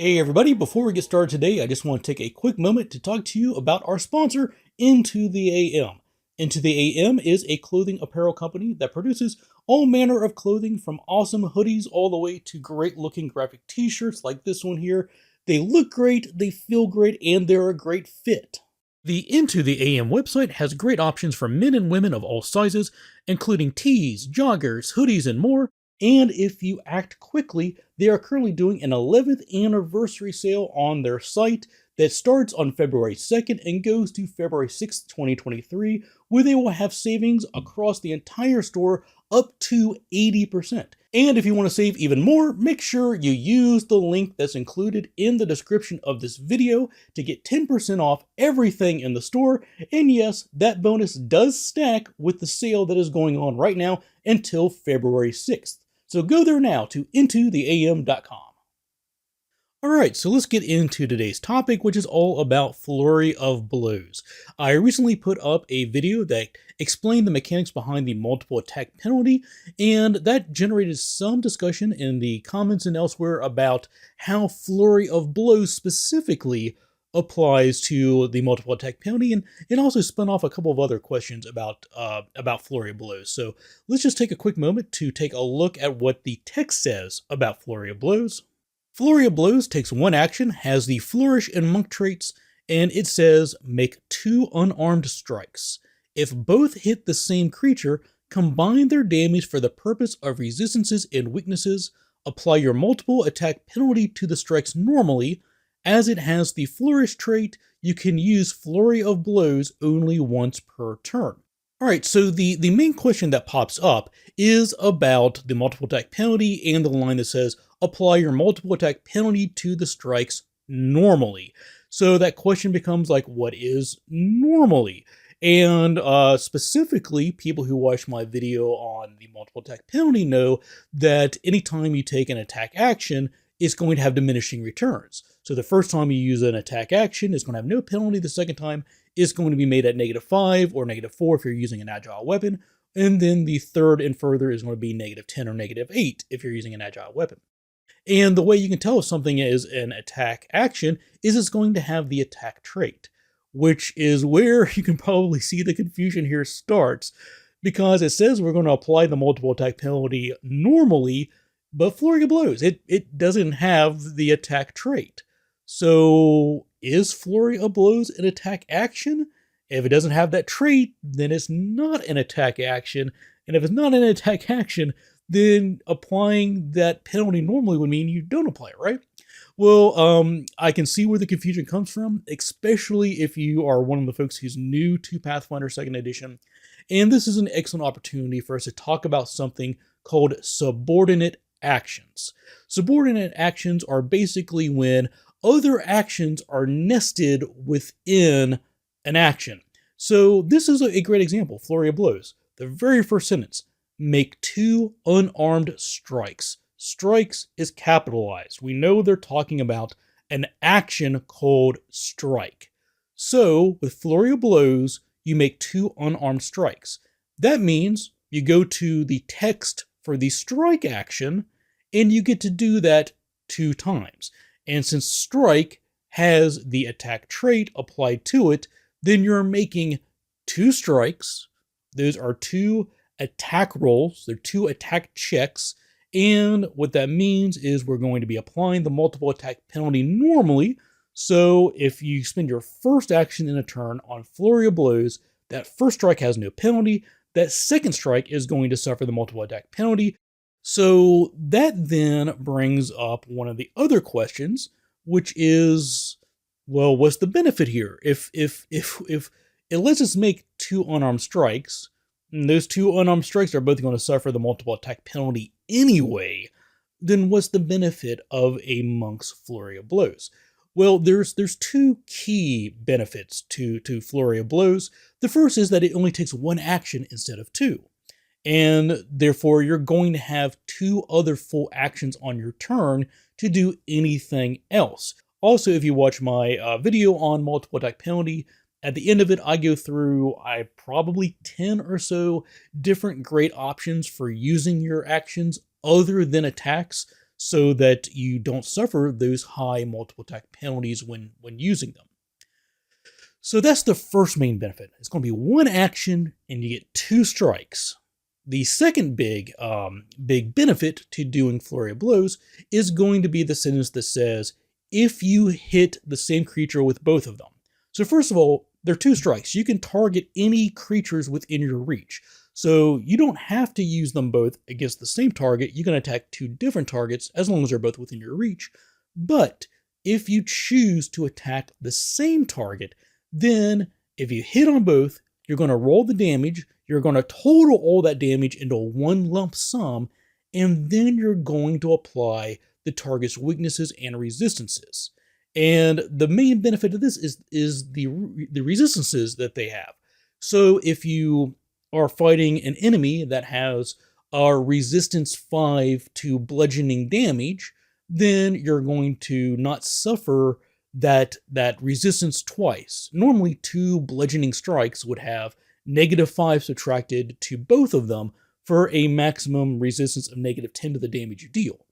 Hey everybody, before we get started today, I just want to take a quick moment to talk to you about our sponsor, Into the AM. Into the AM is a clothing apparel company that produces all manner of clothing from awesome hoodies all the way to great looking graphic t-shirts like this one here. They look great, they feel great, and they're a great fit. The Into the AM website has great options for men and women of all sizes, including tees, joggers, hoodies, and more. And if you act quickly, they are currently doing an 11th anniversary sale on their site that starts on February 2nd and goes to February 6th, 2023, where they will have savings across the entire store up to 80%. And if you want to save even more, make sure you use the link that's included in the description of this video to get 10% off everything in the store. And yes, that bonus does stack with the sale that is going on right now until February 6th. So go there now to intotheam.com. Alright, so let's get into today's topic, which is all about Flurry of Blows. I recently put up a video that explained the mechanics behind the multiple attack penalty, and that generated some discussion in the comments and elsewhere about how Flurry of Blows specifically applies to the multiple attack penalty, and it also spun off a couple of other questions about Flurry of Blows. So let's just take a quick moment to take a look at what the text says about Flurry of Blows. Flurry of Blows takes one action, has the Flourish and Monk traits, and it says make 2 unarmed strikes. If both hit the same creature, combine their damage for the purpose of resistances and weaknesses, apply your multiple attack penalty to the strikes normally. As it has the Flourish trait, you can use Flurry of Blows only once per turn. Alright, so the main question that pops up is about the multiple attack penalty and the line that says, apply your multiple attack penalty to the strikes normally. So that question becomes like, what is normally? And specifically, people who watch my video on the multiple attack penalty know that anytime you take an attack action, it's going to have diminishing returns. So the first time you use an attack action, it's going to have no penalty. The second time, it's going to be made at -5 or -4 if you're using an agile weapon. And then the third and further is going to be -10 or -8 if you're using an agile weapon. And the way you can tell if something is an attack action is it's going to have the attack trait, which is where you can probably see the confusion here starts, because it says we're going to apply the multiple attack penalty normally, but Flurry of Blows, it doesn't have the attack trait. So is Flurry of Blows an attack action? If it doesn't have that trait, then it's not an attack action. And if it's not an attack action, then applying that penalty normally would mean you don't apply it, right? Well, I can see where the confusion comes from, especially if you are one of the folks who's new to Pathfinder 2nd Edition. And this is an excellent opportunity for us to talk about something called subordinate actions. Subordinate actions are basically when other actions are nested within an action. So this is a great example, Flurry of Blows. The very first sentence, make 2 unarmed strikes. Strikes is capitalized. We know they're talking about an action called strike. So with Flurry of Blows, you make 2 unarmed strikes. That means you go to the text for the strike action, and you get to do that 2 times. And since strike has the attack trait applied to it, then you're making 2 strikes. Those are 2 attack rolls. They're 2 attack checks. And what that means is we're going to be applying the multiple attack penalty normally. So if you spend your first action in a turn on Flurry of Blows, that first strike has no penalty. That second strike is going to suffer the multiple attack penalty. So that then brings up one of the other questions, which is, well, what's the benefit here? If it lets us make 2 unarmed strikes, and those 2 unarmed strikes are both going to suffer the multiple attack penalty anyway, then what's the benefit of a monk's Flurry of Blows? Well, there's 2 key benefits to Flurry of Blows. The first is that it only takes 1 action instead of 2. And therefore, you're going to have 2 other full actions on your turn to do anything else. Also, if you watch my video on multiple attack penalty, at the end of it, I go through probably 10 or so different great options for using your actions other than attacks. so that you don't suffer those high multiple attack penalties when using them. So that's the first main benefit. It's going to be one action and you get 2 strikes. The second big benefit to doing Flurry of Blows is going to be the sentence that says, if you hit the same creature with both of them. So first of all, there are 2 strikes. You can target any creatures within your reach. So you don't have to use them both against the same target. You can attack 2 different targets as long as they're both within your reach. But if you choose to attack the same target, then if you hit on both, you're going to roll the damage, you're going to total all that damage into one lump sum, and then you're going to apply the target's weaknesses and resistances. And the main benefit of this is the resistances that they have. So if you are fighting an enemy that has a resistance 5 to bludgeoning damage, then you're going to not suffer that resistance twice. Normally 2 bludgeoning strikes would have -5 subtracted to both of them for a maximum resistance of -10 to the damage you deal.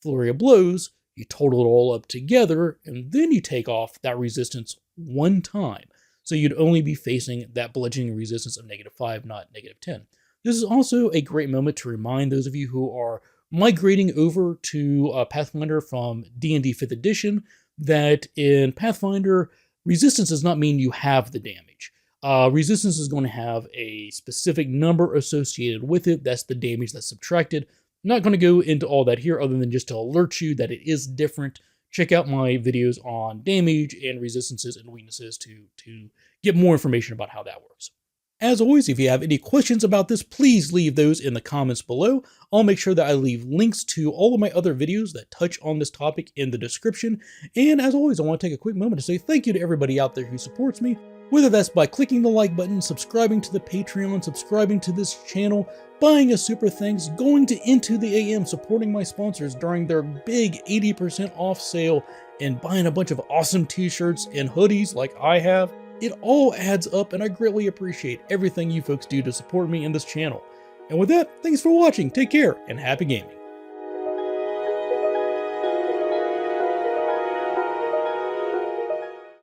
Flurry of Blows, you total it all up together, and then you take off that resistance one time. So you'd only be facing that bludgeoning resistance of -5, not -10. This is also a great moment to remind those of you who are migrating over to Pathfinder from D&D 5th edition that in Pathfinder, resistance does not mean you have the damage. Resistance is going to have a specific number associated with it. That's the damage that's subtracted. I'm not going to go into all that here other than just to alert you that it is different. Check out my videos on damage and resistances and weaknesses to get more information about how that works. As always, if you have any questions about this, please leave those in the comments below. I'll make sure that I leave links to all of my other videos that touch on this topic in the description. And as always, I want to take a quick moment to say thank you to everybody out there who supports me, whether that's by clicking the like button, subscribing to the Patreon, subscribing to this channel, buying a super thanks, going to Into the AM, supporting my sponsors during their big 80% off sale, and buying a bunch of awesome t-shirts and hoodies like I have. It all adds up, and I greatly appreciate everything you folks do to support me in this channel. And with that, thanks for watching, take care, and happy gaming.